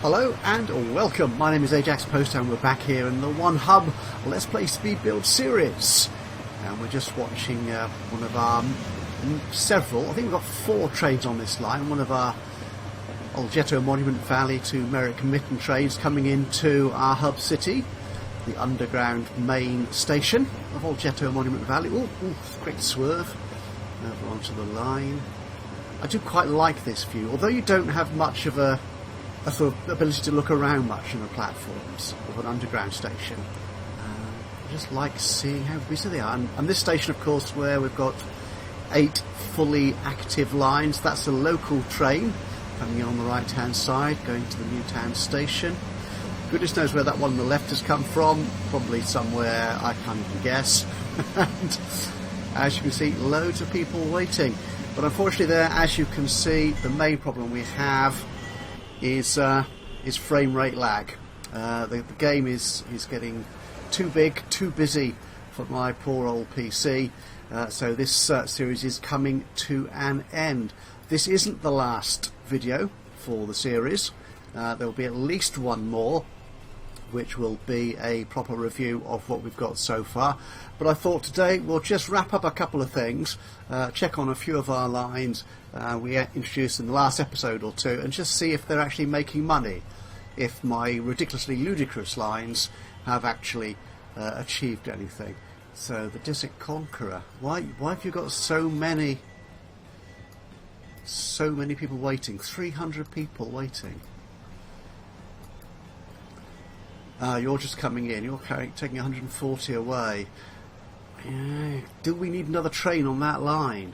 Hello and welcome. My name is Ajaxpost and we're back here in the One Hub Let's Play Speed Build series. And we're just watching one of our several, I think we've got 4 trains on this line. One of our Algetto Monument Valley to Merrick-Mitten trains coming into our hub city, the underground main station of Algetto Monument Valley. Ooh, great swerve over onto the line. I do quite like this view, although you don't have much of a sort of ability to look around much in the platforms of an underground station. I just like seeing how busy they are. And this station, of course, where we've got 8 fully active lines. That's a local train coming in on the right-hand side, going to the Newtown station. Goodness knows where that one on the left has come from. Probably somewhere I can't even guess. And as you can see, loads of people waiting. But unfortunately there, as you can see, the main problem we have is frame rate lag. The game is getting too big, too busy for my poor old PC. So this series is coming to an end. This isn't the last video for the series. There will be at least one more, which will be a proper review of what we've got so far. But I thought today we'll just wrap up a couple of things, check on a few of our lines we introduced in the last episode or two, and just see if they're actually making money, if my ridiculously ludicrous lines have actually achieved anything. So the Desert Conqueror, why have you got so many people waiting? 300 people waiting. You're just coming in, you're taking 140 away. Do we need another train on that line?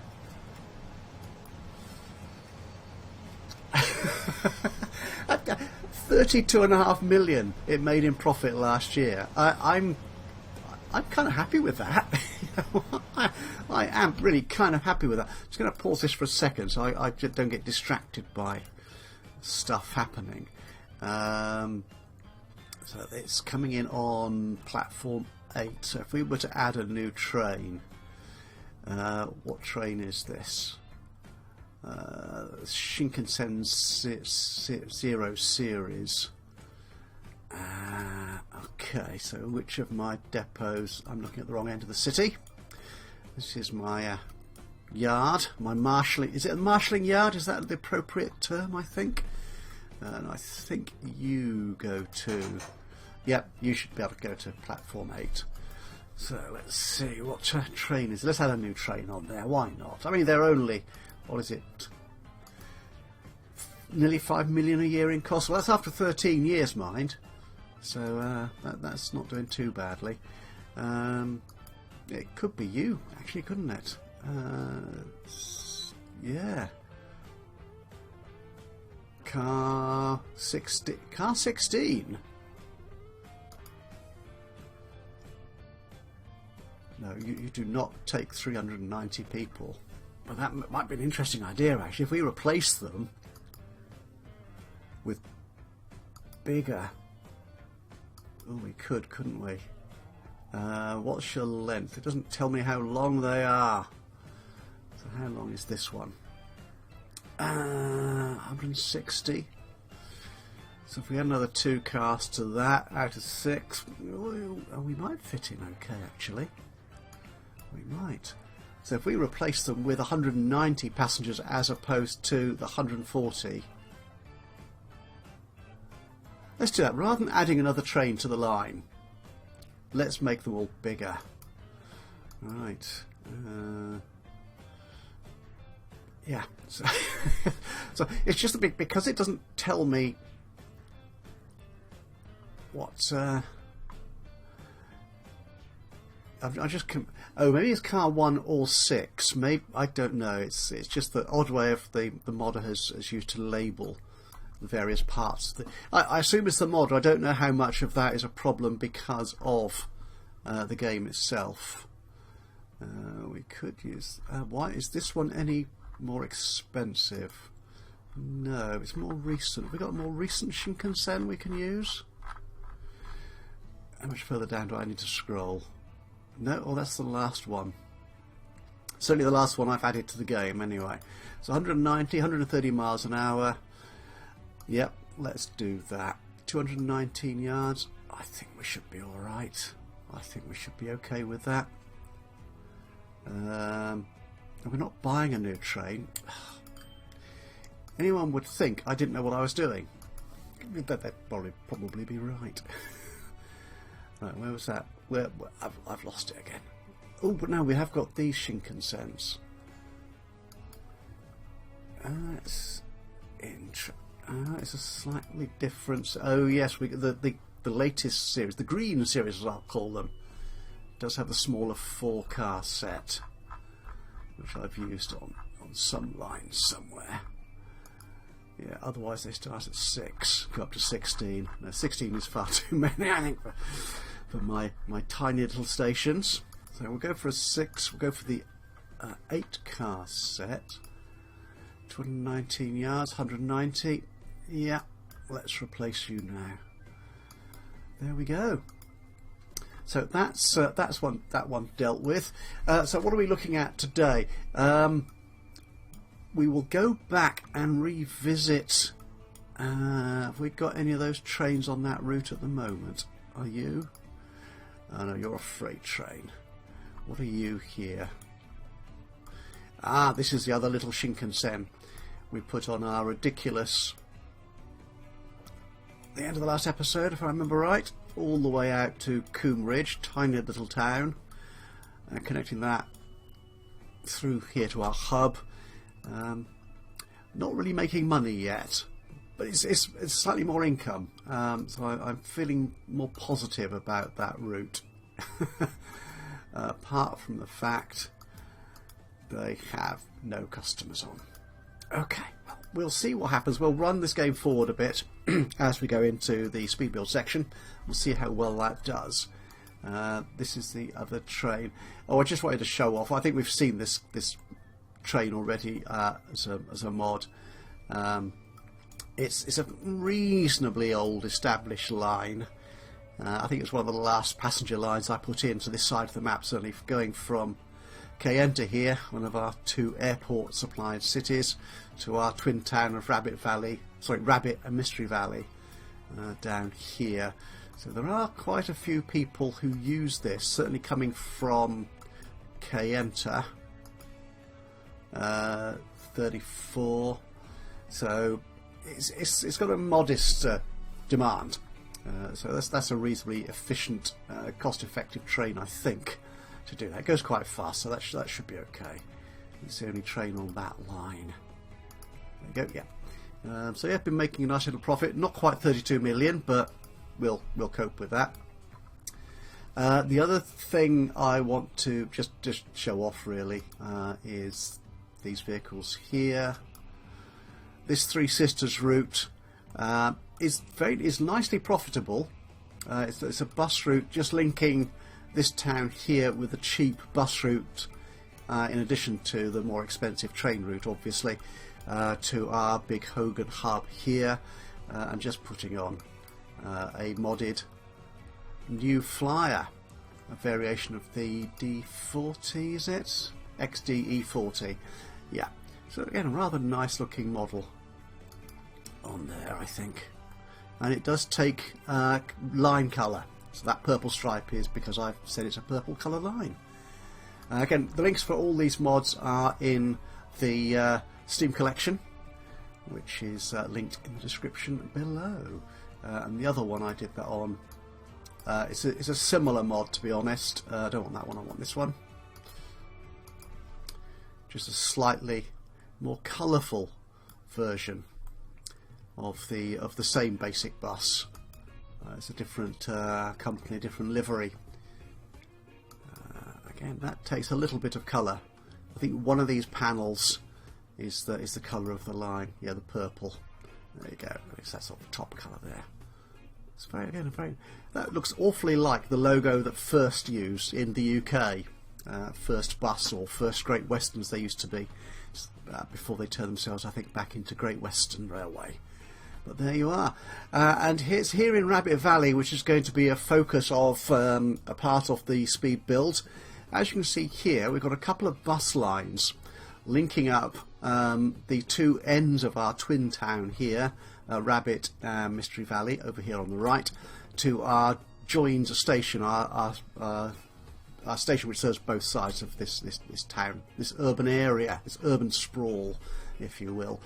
$32.5 million it made in profit last year. I'm kind of happy with that. I am really kind of happy with that. I'm just going to pause this for a second so I just don't get distracted by stuff happening. So it's coming in on platform 8. So if we were to add a new train, what train is this? Shinkansen 0 series. Okay, so which of my depots? I'm looking at the wrong end of the city. This is my yard, my marshalling. Is it a marshalling yard? Is that the appropriate term? I think. And I think you go to. Yep, you should be able to go to platform 8. So let's see what train is. Let's add a new train on there. Why not? I mean, they're only, what is it? Nearly 5 million a year in cost. Well, that's after 13 years, mind. So that's not doing too badly. It could be you, actually, couldn't it? Yeah. Car 16. No, you do not take 390 people. Well, that might be an interesting idea, actually. If we replace them with bigger... Oh, we could, couldn't we? What's your length? It doesn't tell me how long they are. So how long is this one? 160. So if we add another 2 cars to that out of 6, we might fit in okay, actually. We might. So if we replace them with 190 passengers as opposed to the 140, let's do that. Rather than adding another train to the line, let's make them all bigger. Right. Yeah. So, so it's just a bit, because it doesn't tell me what. I just maybe it's car 1 or 6. Maybe I don't know. It's just the odd way of the modder has used to label the various parts. I assume it's the modder. I don't know how much of that is a problem because of the game itself. We could use. Why is this one any more expensive? No, it's more recent. Have we got a more recent Shinkansen we can use? How much further down do I need to scroll? No, oh, that's the last one. Certainly the last one I've added to the game anyway. So 190, 130 miles an hour. Yep, let's do that. 219 yards. I think we should be all right. I think we should be okay with that. We're not buying a new train. Anyone would think I didn't know what I was doing. They'd probably be right. Right, where was that? I've lost it again. Oh, but no, we have got these Shinkansens. It's a slightly different. Oh yes, the latest series, the green series, as I'll call them, does have the smaller 4-car set, which I've used on some lines somewhere. Yeah, otherwise they start at 6, go up to 16. No, 16 is far too many, I think, for my tiny little stations. So we'll go for a 6. We'll go for the 8-car set. 219 yards, 190. Yeah, let's replace you now. There we go. So that's that one dealt with. So what are we looking at today? We will go back and revisit. Have we got any of those trains on that route at the moment? Are you? Oh no, you're a freight train. What are you here? Ah, this is the other little Shinkansen we put on our ridiculous, the end of the last episode, if I remember right, all the way out to Coomridge, tiny little town, connecting that through here to our hub. Not really making money yet, but it's slightly more income, so I'm feeling more positive about that route. Apart from the fact they have no customers on. Okay, well, we'll see what happens. We'll run this game forward a bit as we go into the speed build section. We'll see how well that does. This is the other train. Oh, I just wanted to show off. I think we've seen this train already as a mod. It's a reasonably old established line. I think it's one of the last passenger lines I put into this side of the map, certainly going from Cayenne to here, one of our 2 airport supplied cities, to our twin town of Rabbit and Mystery Valley down here. So there are quite a few people who use this, certainly coming from Cayenne, 34. So it's got a modest demand. So that's a reasonably efficient, cost-effective train, I think, to do that. It goes quite fast, so that should be okay. It's the only train on that line. There you go. Yeah. So yeah, been making a nice little profit. Not quite 32 million, but we'll cope with that. The other thing I want to just show off really is these vehicles here. This Three Sisters route is nicely profitable. It's a bus route just linking this town here with a cheap bus route, in addition to the more expensive train route, obviously, to our big Hogan hub here, and just putting on a modded new flyer, a variation of the D40, is it? XD-E40. Yeah. So again, a rather nice looking model on there, I think. And it does take line colour. So that purple stripe is because I've said it's a purple colour line. Again, the links for all these mods are in the Steam collection, which is linked in the description below. And the other one I did that on, it's a similar mod, to be honest. I don't want that one, I want this one. Just a slightly more colourful version of the same basic bus. It's a different company, different livery. Again, that takes a little bit of colour. I think one of these panels is the colour of the line. Yeah, the purple. There you go. That's sort of the top colour there. It's very that looks awfully like the logo that First used in the UK. First Bus, or First Great Westerns they used to be, before they turned themselves, I think, back into Great Western Railway. But there you are. And it's here in Rabbit Valley, which is going to be a focus of a part of the speed build. As you can see here, we've got a couple of bus lines linking up the 2 ends of our twin town here, Rabbit and Mystery Valley over here on the right, to our joined station, our station which serves both sides of this town, this urban area, this urban sprawl, if you will.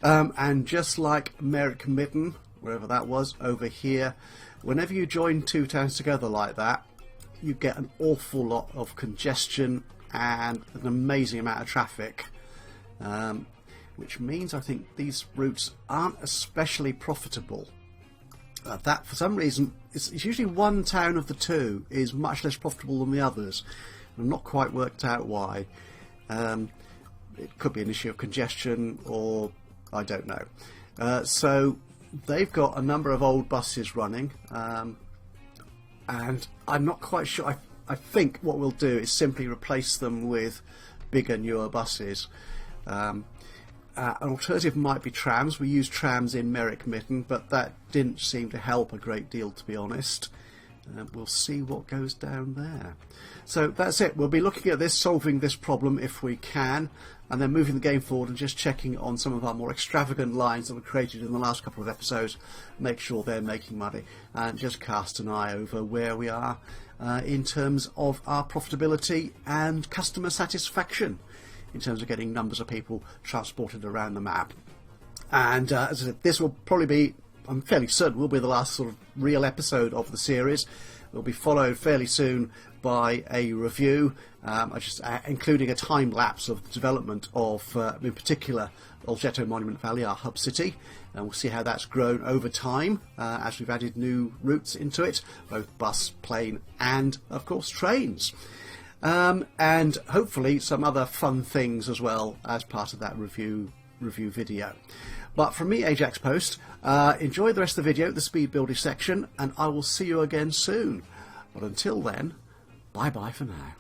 And just like Merrick-Mitten, wherever that was, over here, whenever you join two towns together like that, you get an awful lot of congestion and an amazing amount of traffic, which means I think these routes aren't especially profitable. That, for some reason, it's usually one town of the two is much less profitable than the others. I've not quite worked out why. It could be an issue of congestion, or I don't know. So they've got a number of old buses running, and I'm not quite sure. I think what we'll do is simply replace them with bigger, newer buses. An alternative might be trams. We used trams in Merrick-Mitten, but that didn't seem to help a great deal, to be honest. We'll see what goes down there. So that's it. We'll be looking at this, solving this problem if we can, and then moving the game forward and just checking on some of our more extravagant lines that were created in the last couple of episodes, make sure they're making money, and just cast an eye over where we are in terms of our profitability and customer satisfaction, in terms of getting numbers of people transported around the map. And as I said, this will probably be, I'm fairly certain, will be the last sort of real episode of the series. It will be followed fairly soon by a review, including a time lapse of the development of, in particular, Algetto Monument Valley, our hub city, and we'll see how that's grown over time as we've added new routes into it, both bus, plane, and of course trains. And hopefully some other fun things as well as part of that review video. But from me, Ajaxpost, enjoy the rest of the video, the speed building section, and I will see you again soon. But until then, bye bye for now.